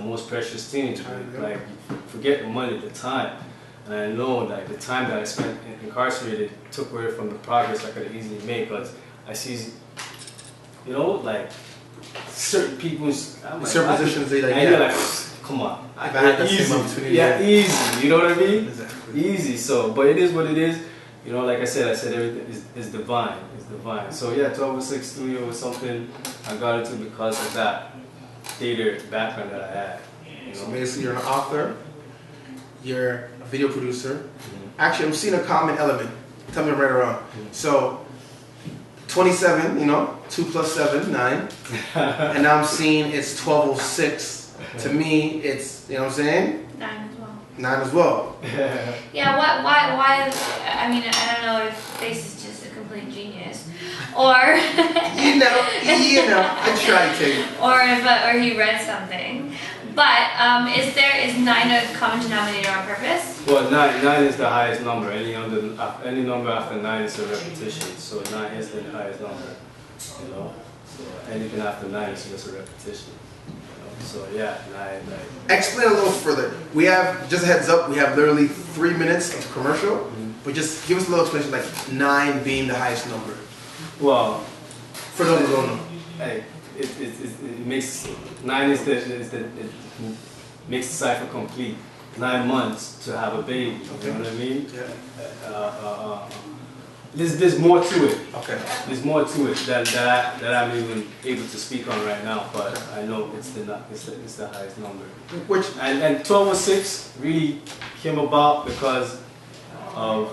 most precious thing. Like, forget the money, the time. And I know like the time that I spent incarcerated took away from the progress I could easily make. Because I see, you know, like certain people's certain positions they like. And you're like, come on. I've had that same opportunity. Yeah, easy. You know what I mean? Exactly. Easy. So, but it is what it is. You know, like I said everything is divine. It's divine. So yeah, 1206 Studio was something I got into because of that theater background that I had. You know? So basically, you're an author. You're a video producer. Actually, I'm seeing a common element. Tell me if I'm right or wrong. So, 27, you know, 2 plus 7, 9. And now I'm seeing it's 1206. To me, it's, you know what I'm saying? 9 as well. 9 as well. Yeah, why, I mean, I don't know if Face is just a complete genius. Or... you know, I try to. Or he read something. But is 9 a common denominator on purpose? Well, 9 is the highest number. Any number after 9 is a repetition. So 9 is the highest number. You know, so anything after 9 is just a repetition. You know? So yeah, 9. Explain a little further. We have, just a heads up, we have literally 3 minutes of commercial. But just give us a little explanation, like 9 being the highest number. Well, for those who don't know. Hey, it makes 9 is it makes the cipher complete. 9 months to have a baby. Okay. You know what I mean? Yeah. There's more to it. Okay. There's more to it that I'm even able to speak on right now. But I know it's the highest number. Which and 1206 really came about because of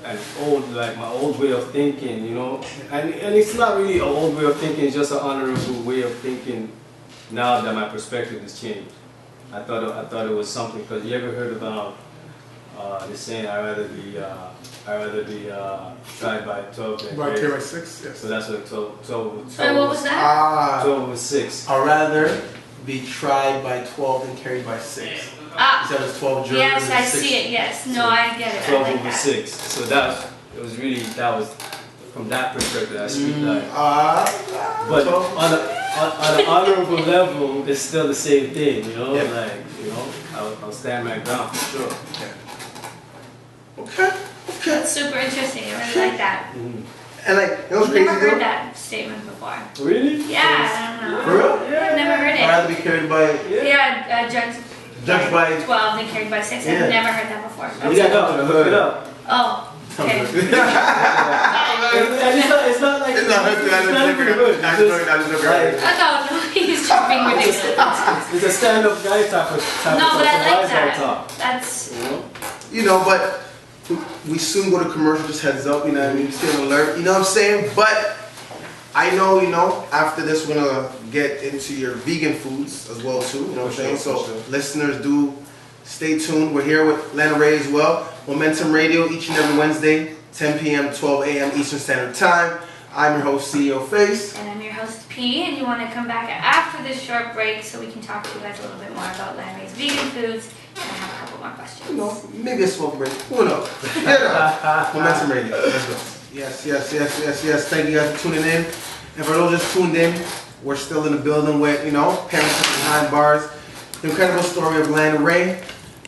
my old way of thinking, you know, and it's not really an old way of thinking, it's just an honorable way of thinking now that my perspective has changed. I thought it was something, because you ever heard about the saying, I'd rather be tried by 12 than carried by 6, yes. So that's what 12 what was that? 12 was 6. I'd rather be tried by 12 than carried by 6. So that was 12 jurors. Yes, I see it. Yes, no, I get it. 12 I like over that. 6. So that was from that perspective I speak that. But on an honorable level, it's still the same thing, you know. Yeah. Like, you know, I'll stand my ground for sure. Okay. That's super interesting. I really like that. And like, you know what's crazy? I've never heard that statement before. Really? Yeah, I don't know. For real? Yeah, I've never heard it. I'd rather be carried by. Yeah, judged by 12 than carried by 6. I've never heard that before. We got to look it up. Oh. Okay. And it's not like it's not good. No, he's just being ridiculous. It's a stand-up guy type of No, but I like that. Talk. That's you know, but we soon go to commercial. Just heads up, you know what I mean? Stay on alert. You know what I'm saying? But I know, you know, after this we're gonna get into your vegan foods as well too. You know what I'm saying? So listeners, do stay tuned. We're here with Lana Ray as well. Momentum Radio each and every Wednesday, 10 p.m. 12 a.m. Eastern Standard Time. I'm your host, CEO Face. And I'm your host, P. And you want to come back after this short break so we can talk to you guys a little bit more about Lana Ray's vegan foods. And I have a couple more questions. You know, maybe a smoke break. Who knows? Momentum Radio. Let's go. Yes. Thank you guys for tuning in. And for those just tuned in, we're still in the building with, you know, parents behind bars. The incredible story of Lana Ray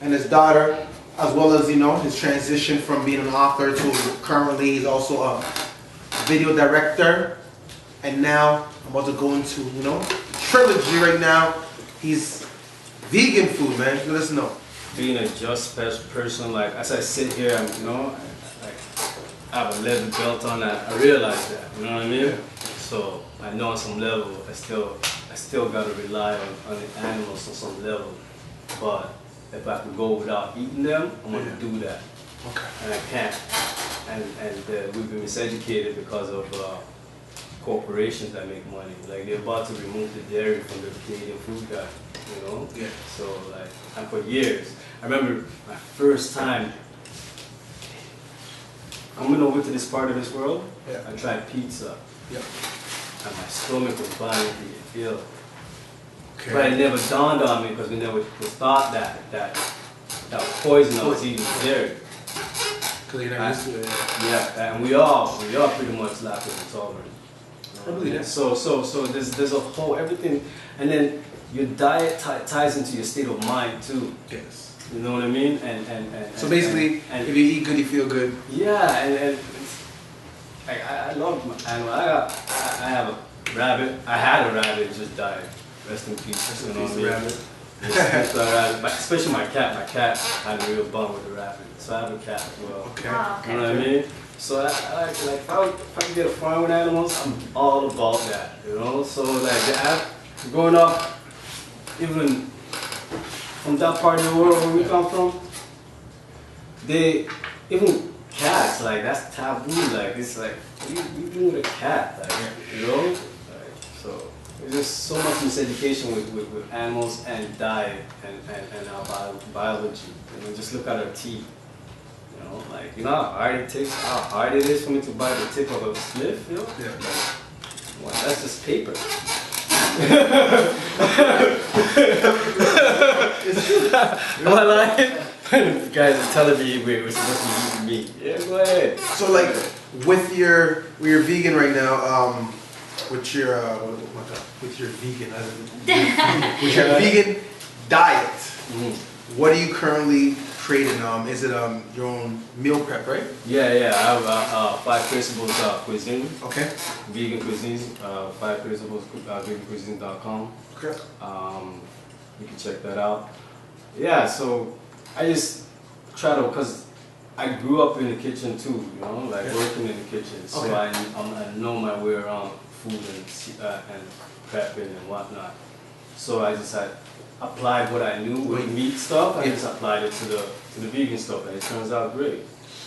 and his daughter, as well as, you know, his transition from being an author to currently he's also a video director. And now I'm about to go into, you know, trilogy right now. He's vegan food, man. Let us know. Being a just person, like as I sit here, I'm, you know, like I have a leather belt on. I realize that, you know what I mean? So I know on some level, I still gotta rely on the animals on some level. But if I can go without eating them, I'm gonna do that. Okay. And I can't. And we've been miseducated because of corporations that make money. Like they're about to remove the dairy from the Canadian food guy, you know? Yeah. So like, and for years, I remember my first time coming over to this part of this world, I tried pizza. Yeah. And my stomach was bothering me, you feel. Okay. But it never dawned on me because we never thought that poison I was eating was dairy. Because you're not used to it. Yeah, and we all pretty much lactose intolerant. I believe that. So there's a whole everything, and then your diet ties into your state of mind too. Yes. You know what I mean? So basically, if you eat good, you feel good. Yeah, and I love my animal. I have a rabbit. I had a rabbit, it just died. Rest in peace. You know what I mean? Rabbit. Rabbit. But especially my cat. My cat had a real bond with the rabbit. So I have a cat as well. Okay. Oh, okay. You know what I mean? So I like if I could get a farm with animals, I'm all about that. You know? So like growing up, even from that part of the world where we come from, even cats, like that's taboo. Like it's like you do with a cat, like you know. Like, so there's just so much miseducation with animals and diet and our biology. You know, just look at our teeth. You know, like you know how hard it takes, how hard it is for me to bite the tip of a Smith. You know, Yeah. well, that's just paper. Am I lying? You guys are telling me we're supposed to be eating meat. Yeah, go ahead. So like with your vegan right now, with your with your vegan with your vegan diet, what are you currently creating? Is it your own meal prep, right? Yeah. I have 5 principles cuisine. Okay. Vegan cuisine. 5 principles vegancuisine.com. Okay. You can check that out. Yeah. So I just try to, cause I grew up in the kitchen too. You know, like working in the kitchen. So Okay. I know my way around food and prepping and whatnot. So I just had applied what I knew with meat stuff. I just applied it to the vegan stuff, and it turns out great.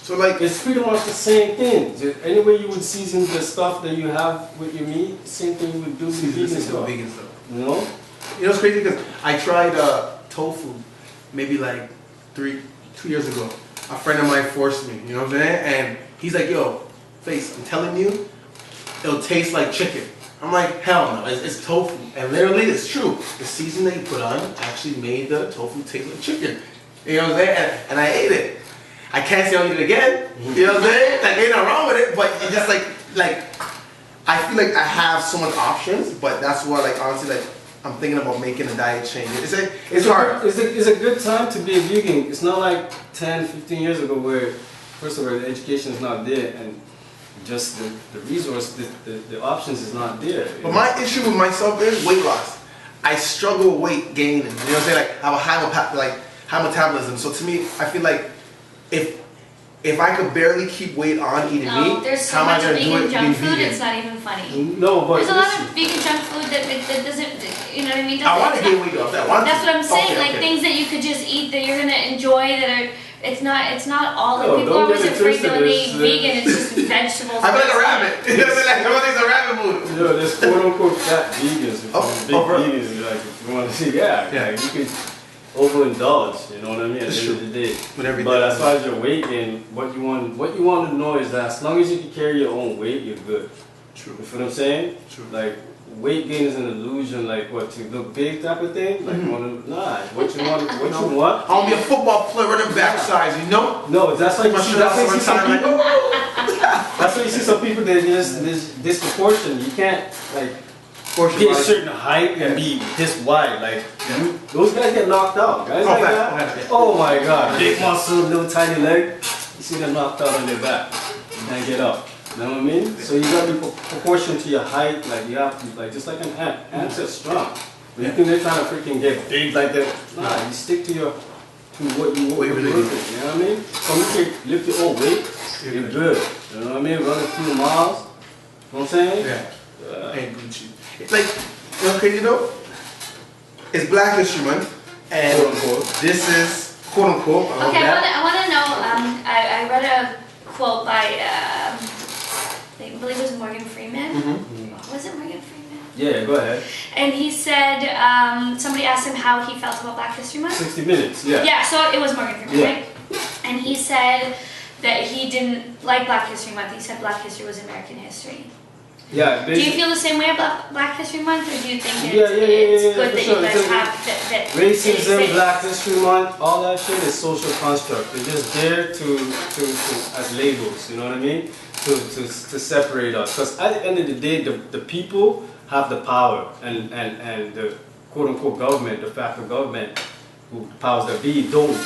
So like It's pretty much the same thing. Any way you would season the stuff that you have with your meat, same thing you would do with vegan stuff. vegan stuff. You know? You know, it's crazy because I tried tofu maybe like 2 years ago. A friend of mine forced me, you know what I'm saying? And he's like, yo, Face, I'm telling you, it'll taste like chicken. I'm like, hell no, it's tofu. And literally, it's true. The seasoning that you put on actually made the tofu taste like chicken. You know what I'm saying? And I ate it. I can't say I'll eat it again. You know what I'm saying? Like, ain't nothing wrong with it, but it's just like, I feel like I have so much options, but that's why, like, honestly, like, I'm thinking about making a diet change. It's hard. It's a good time to be a vegan. It's not like 10, 15 years ago where, first of all, the education is not there, and just the resource, the options is not there. But my issue with myself is weight loss. I struggle with weight gaining. You know what I'm saying? Like, I have a high metabolism. So to me, I feel like if I could barely keep weight on eating meat, there's so how am I much gonna do vegan it junk being food, vegan? it's not even funny. No, but There's a lot of vegan junk food that doesn't, you know what I mean? I want to gain weight off that. That's what I'm saying, Okay, like okay. things that you could just eat that you're gonna enjoy that are, it's not all, like No, people don't always get it afraid that when they twisted, eat vegan, it's just vegetables. I feel like a rabbit. You know what I'm saying? Like, everything's a rabbit food. you know, there's quote unquote fat vegans. If Oh, you're bro. big vegans, like if you want to see, like you can overindulge. You know what I mean? At the end of the day. With everything. But as far as your weight gain, what you want to know is that as long as you can carry your own weight, you're good. True. You feel what I'm saying? True. Like weight gain is an illusion, like what, to look big type of thing. Like what you want. I want to be a football player running back size, you know? No, that's why you see. That's why you see some Like, people. That's why you see some people that just this disproportion. You can't like get a certain height and be this wide. Like those guys get knocked out. Guys like that. Oh my God, big muscle, little tiny leg. You see them knocked out on their back. You can't get up. You know what I mean? So you gotta be proportional to your height. Like you have to, like just like an ant. Ants are strong. But you think they're trying to freaking get big like that? Nah, you stick to what you really do. You know what I mean? So you can lift your own weight. You're good. You know what I mean? Run a few miles. You know what I'm saying? Yeah. And Gucci. It's like, you know, crazy though? It's Black History Month, and Quote unquote. this is quote unquote. Okay, I want to know, I read a quote by, I believe it was Morgan Freeman. Was it Morgan Freeman? Yeah, go ahead. And he said, somebody asked him how he felt about Black History Month. 60 minutes, yeah. Yeah, so it was Morgan Freeman, Yeah. right? And he said that he didn't like Black History Month. He said Black History was American history. Yeah, Do you feel the same way about Black History Month, or do you think Yeah, it's good for that sure. you guys It's a- have that racism, that- Black History Month, all that shit is social construct. They're just there to as labels, you know what I mean? To separate us. Because at the end of the day, the people have the power, and the quote unquote government, de facto government, who powers that be, don't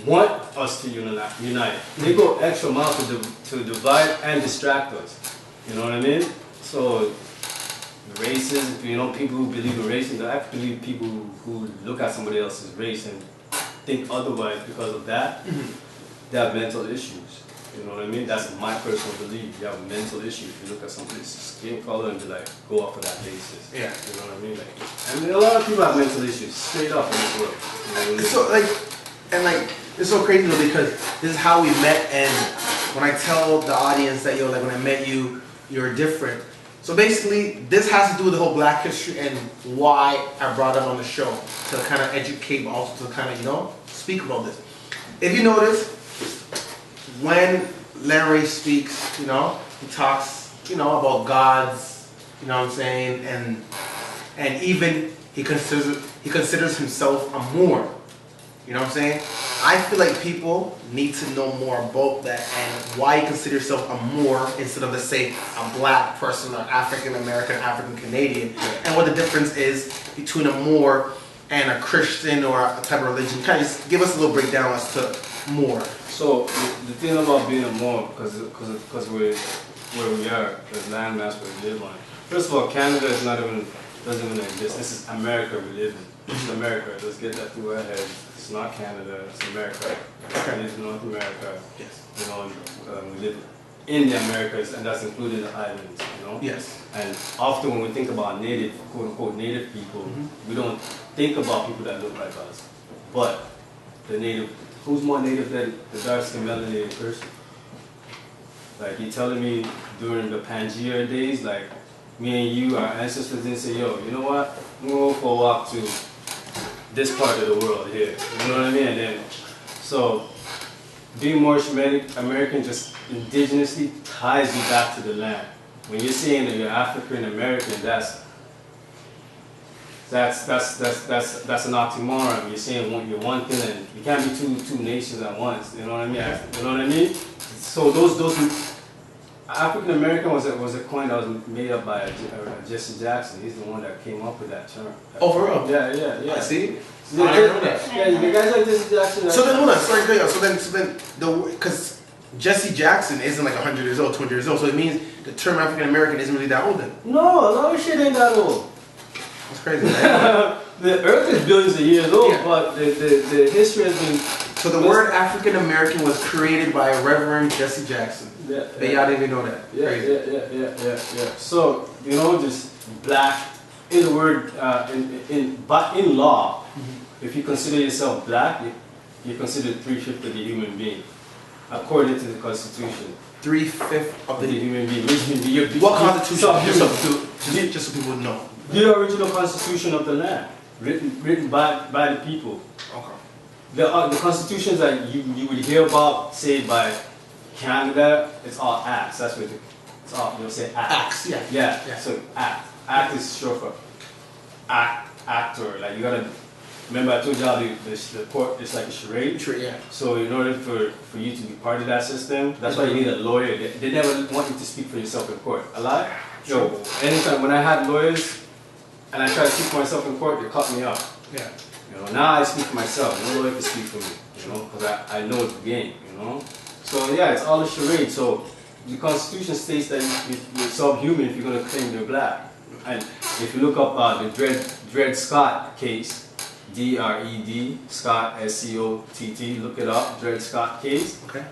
want us to unite. They go extra mile to divide and distract us. You know what I mean? So races, you know, people who believe in racism, I believe people who look at somebody else's race and think otherwise because of that, they have mental issues. You know what I mean? That's my personal belief. You have a mental issue if you look at somebody's skin color and be like, go off of that basis. Yeah. You know what I mean? Like, I mean, a lot of people have mental issues straight up in this world. You know what I mean? So like, it's so crazy though because this is how we met, and when I tell the audience that like when I met you, you're different. So basically, this has to do with the whole Black history and why I brought it on the show to kind of educate, but also to kind of speak about this. If you notice, when Larry speaks, he talks, about gods, you know what I'm saying, and even he considers himself a Moor. You know what I'm saying? I feel like people need to know more about that and why he considers himself a Moor instead of, let's say, a Black person or African American, African Canadian, and what the difference is between a Moor and a Christian or a type of religion. Kind of just give us a little breakdown as to Moor. So the thing about being a Moor, because we're where we are, the landmass where we live on. First of all, Canada doesn't even exist. This is America we live in. This is America. Let's get that through our heads. It's not Canada. It's America. We live in North America. Yes. We live in the Americas, and that's including the islands. Yes. And often when we think about native, quote unquote, native people, we don't think about people that look like us. But the native, who's more native than the dark-skinned melanated person? Like, you telling me during the Pangea days, like, me and you, our ancestors didn't say, yo, you know what? I'm gonna go for a walk to this part of the world here. You know what I mean? And then, so, being more American just indigenously ties you back to the land. When you're saying that you're African American, that's an oxymoron. You're saying you're one thing, and you can't be two nations at once. You know what I mean? You know what I mean? So those African American was a coin that was made up by Jesse Jackson. He's the one that came up with that term. Oh, for real? Yeah. I see. Yeah, I didn't know that. Yeah, the guys like Jesse Jackson. So then, hold on. Sorry, so then, because Jesse Jackson isn't like 100 years old, 200 years old, so it means the term African American isn't really that old then. No, a lot of shit ain't that old. That's crazy, man. The earth is billions of years old, Yeah. but the history has been... So the word African American was created by Reverend Jesse Jackson. Yeah. But y'all didn't even know that. Yeah. So, just black, in the word, in law, if you consider yourself black, you're considered 3/5 of the human being, according to the Constitution. 3/5 of the human being. What Constitution? So, just so people know. The original Constitution of the land, written by the people. Okay. The constitutions that you would hear about, say by Canada, it's all acts. That's what it's all. You'll say acts. Acts, Yeah. So act is short for actor. Like, you gotta remember, I told y'all the court is like a charade. Yeah. So in order for you to be part of that system, that's why you need a lawyer. They never want you to speak for yourself in court. A lot. Yo, anytime when I had lawyers and I tried to speak for myself in court, they cut me off. Yeah. Now I speak for myself. No lawyer can speak for me. Because I know the game. So yeah, it's all a charade. So the Constitution states that you're subhuman if you're going to claim you're black. And if you look up the Dred Scott case, D-R-E-D, Scott, S-C-O-T-T, look it up, Dred Scott case. Okay.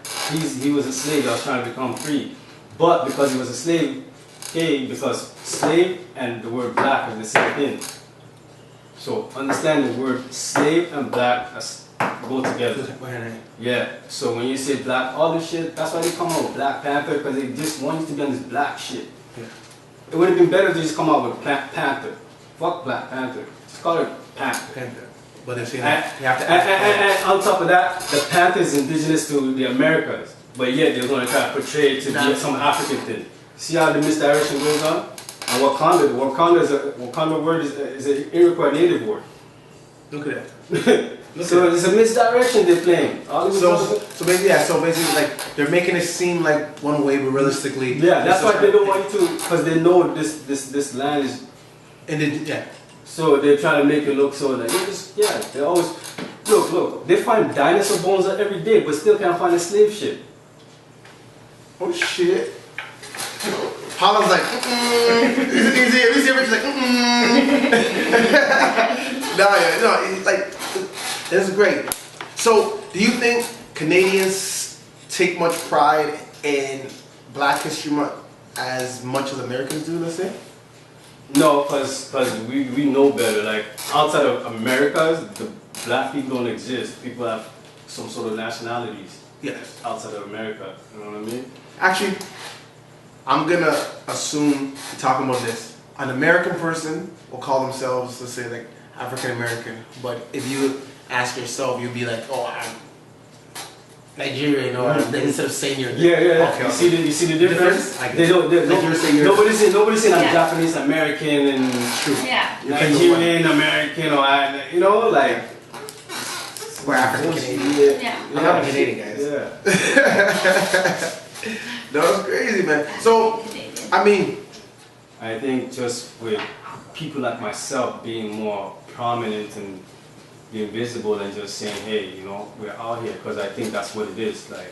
He was a slave that was trying to become free. But because he was a slave, because slave and the word black are the same thing. So understand the word slave and black go together. Yeah. So when you say black, all this shit, that's why they come out with Black Panther, because they just want you to be on this black shit. Yeah. It would have been better to just come out with Panther. Fuck Black Panther. Just call it Panther. But if you have to and on top of that, the Panther is indigenous to the Americas, but yet they're going to try to portray it to be some African thing. See how the misdirection goes on? And Wakanda word is an Iroquois native word. Look at that. So it's a misdirection they're playing. So basically, like, they're making it seem like one way, but realistically, yeah, that's why they don't want you to, because they know this land is. So they're trying to make it look so that they always look. They find dinosaur bones every day, but still can't find the slave ship. Oh shit. Paula's like, He's like, no, like, this is great. So, do you think Canadians take much pride in Black History Month as much as Americans do, let's say? No, because we know better. Like, outside of America, the black people don't exist. People have some sort of nationalities. Yes. Outside of America, you know what I mean? Actually, I'm gonna assume, talking about this, an American person will call themselves, let's say, like African American. But if you ask yourself, you'll be like, oh, I'm Nigerian, or instead of saying you're Okay. You see the difference? They don't. Nobody's saying I'm Japanese American and Nigerian American, or you know, like we're African Canadian. Yeah. I'm not Canadian, guys. Yeah. No, it's crazy, man. So, I mean, I think just with people like myself being more prominent and being visible and just saying, hey, you know, we're out here, because I think that's what it is. Like,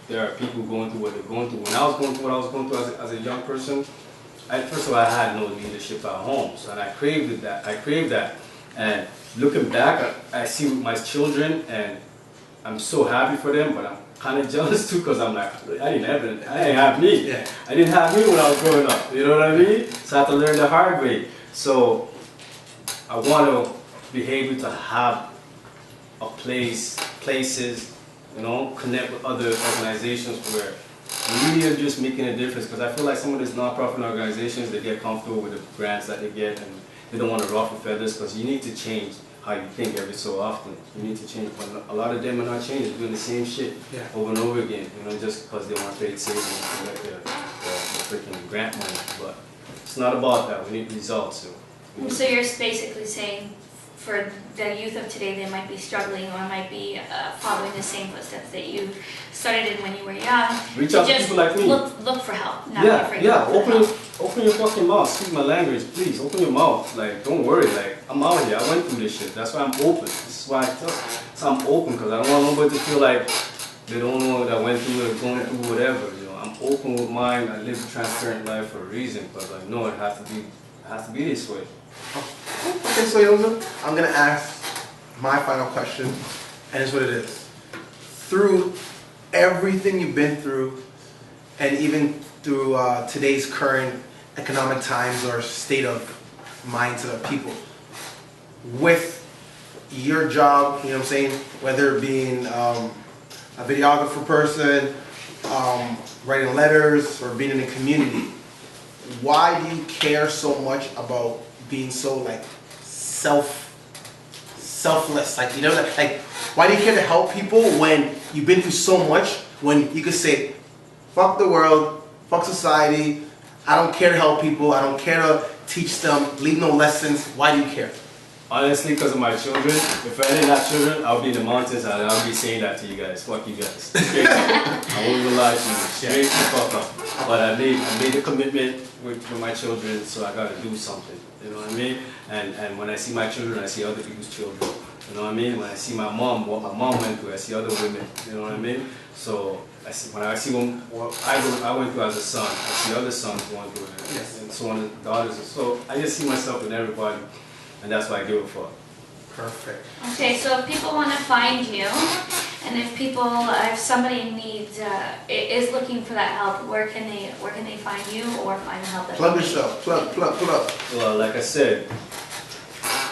there are people going through what they're going through. When I was going through what I was going through as a young person, first of all, I had no leadership at home, so and I craved that. And looking back, I see my children, and I'm so happy for them, but I'm kind of jealous too, because I'm like, I didn't have me. Yeah. I didn't have me when I was growing up. You know what I mean? So I had to learn the hard way. So I want to be able to have a places, you know, connect with other organizations where we really are just making a difference. Because I feel like some of these nonprofit organizations, they get comfortable with the grants that they get, and they don't want to ruffle feathers, because you need to change how you think every so often. You need to change, but a lot of them are not changing, doing the same shit over and over again, you know, just because they want to play it safe and collect their freaking grant money. But it's not about that. We need results. So you're basically saying, for the youth of today, they might be struggling or might be following the same footsteps that you started in when you were young. Reach out to people like me. Look for help, not be afraid to look for help. Open your fucking mouth. Speak my language, please. Open your mouth. Like, don't worry. Like, I'm out here. I went through this shit. That's why I'm open. This is why I'm open, because I don't want nobody to feel like they don't know that I went through it or going through whatever. You know, I'm open with mine. I live a transparent life for a reason, because I know it has to be this way. Okay, so Yoza, I'm gonna ask my final question, and it's what it is. Through everything you've been through, and even through today's current economic times or state of minds of people, with your job, you know what I'm saying, whether it being a videographer person, writing letters, or being in the community, why do you care so much about being so like selfless, like, you know, like, why do you care to help people when you've been through so much, when you could say, fuck the world, fuck society, I don't care to help people, I don't care to teach them, leave no lessons, why do you care? Honestly, because of my children. If I didn't have children, I would be in the mountains and I would be saying that to you guys. Fuck you guys. Straight up. I won't even lie to you. Straight the fuck up. But I made a commitment with my children, so I gotta do something. You know what I mean? And when I see my children, I see other people's children. You know what I mean? When I see my mom, what my mom went through, I see other women. You know what I mean? So when I see what I went through as a son, I see other sons going through it, and so on, daughters. So I just see myself in everybody. And that's why I give a fuck. Perfect. Okay, so if people want to find you, and if somebody needs, is looking for that help, where can they find you or find the help that Plug they need? yourself. Plug. Well, like I said,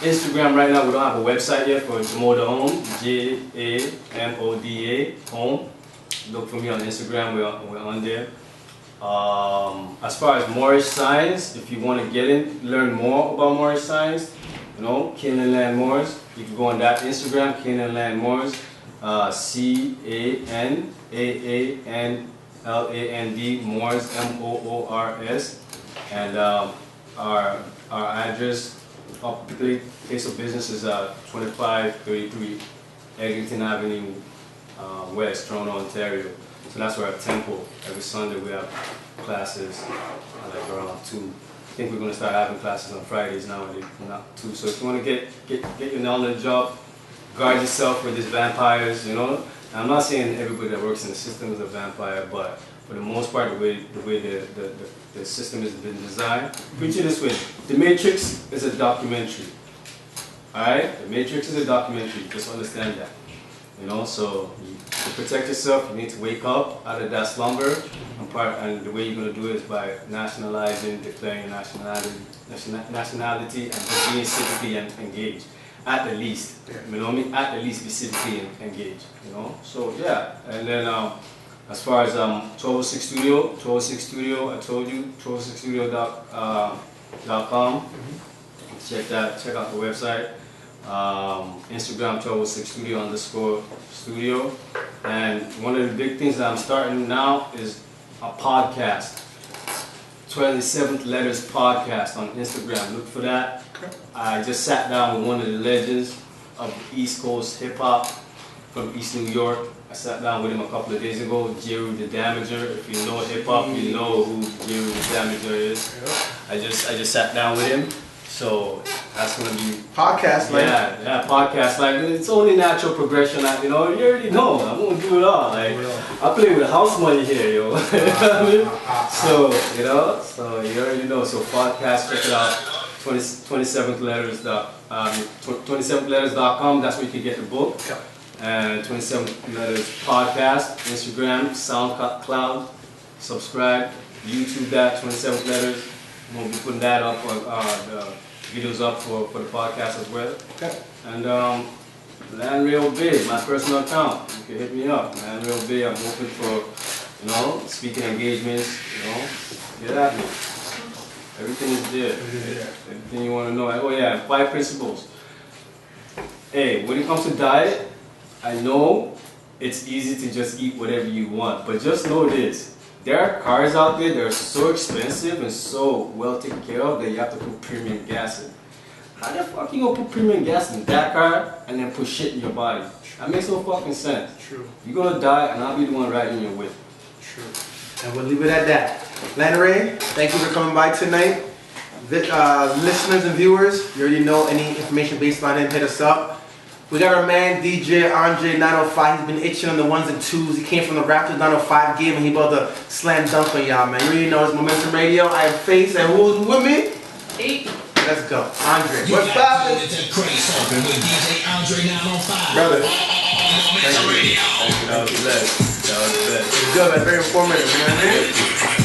Instagram right now, we don't have a website yet for Jamoda Home, Jamoda Home. Look for me on Instagram, we're on there. As far as Moorish Science, if you want to learn more about Moorish Science, you know, Canaan Land Moors, you can go on that Instagram, Canaan Land Moors, CANAANLAND Moors, MOORS, and our address, place of business is 2533 Eglinton Avenue West, Toronto, Ontario. So that's where our temple, every Sunday we have classes like around 2. think we're gonna start having classes on Fridays nowadays now too. So if you wanna get your knowledge up, guard yourself with these vampires, you know. I'm not saying everybody that works in the system is a vampire, but for the most part, the way the system has been designed, picture this way: The Matrix is a documentary. All right, The Matrix is a documentary. Just understand that. You know, so to protect yourself, you need to wake up out of that slumber. And the way you're going to do it is by nationalizing, declaring your nationality, and just being civically engaged. At the least, you know what I mean? At the least, be civically engaged. You know, so yeah. And then as far as 1206 Studio, I told you, 1206studio.com. Check out the website. Instagram 1206studio_studio. And one of the big things that I'm starting now is a podcast. 27th Letters Podcast on Instagram. Look for that. I just sat down with one of the legends of East Coast hip hop from East New York. I sat down with him a couple of days ago, Jerry the Damager. If you know hip hop, you know who Jerry the Damager is. I just sat down with him. So that's gonna be podcast, like podcast. Like it's only natural progression. You know, you already know. I'm gonna do it all. Like I play with house money here, yo. So you know, so you already know. So podcast, check it out. 27thletters.com. That's where you can get the book. And 27th Letters Podcast, Instagram, SoundCloud, subscribe, YouTube that 27th Letters. We'll be putting that up for the videos up for the podcast as well. And Land Real Big, my personal account. You can hit me up. Land Real Big. I'm open for, you know, speaking engagements. You know, get at me. Everything is there. Everything you want to know. Oh yeah, 5 principles. Hey, when it comes to diet, I know it's easy to just eat whatever you want, but just know this. There are cars out there that are so expensive and so well taken care of that you have to put premium gas in. How the fuck you gonna put premium gas in that car and then put shit in your body? That makes no fucking sense. True. You're gonna die and I'll be the one riding your whip. True. And we'll leave it at that. Lanray, thank you for coming by tonight. Listeners and viewers, you already know any information based on him, hit us up. We got our man DJ Andre 905. He's been itching on the 1s and 2s. He came from the Raptors 905 game and he about to slam dunk on y'all, man. You already know it's Momentum Radio. I have Face and who's with me? Hey. Let's go. Andre, what's poppin'? Brother. Thank you. That was the best. It's good, man. Very informative, you know what I mean?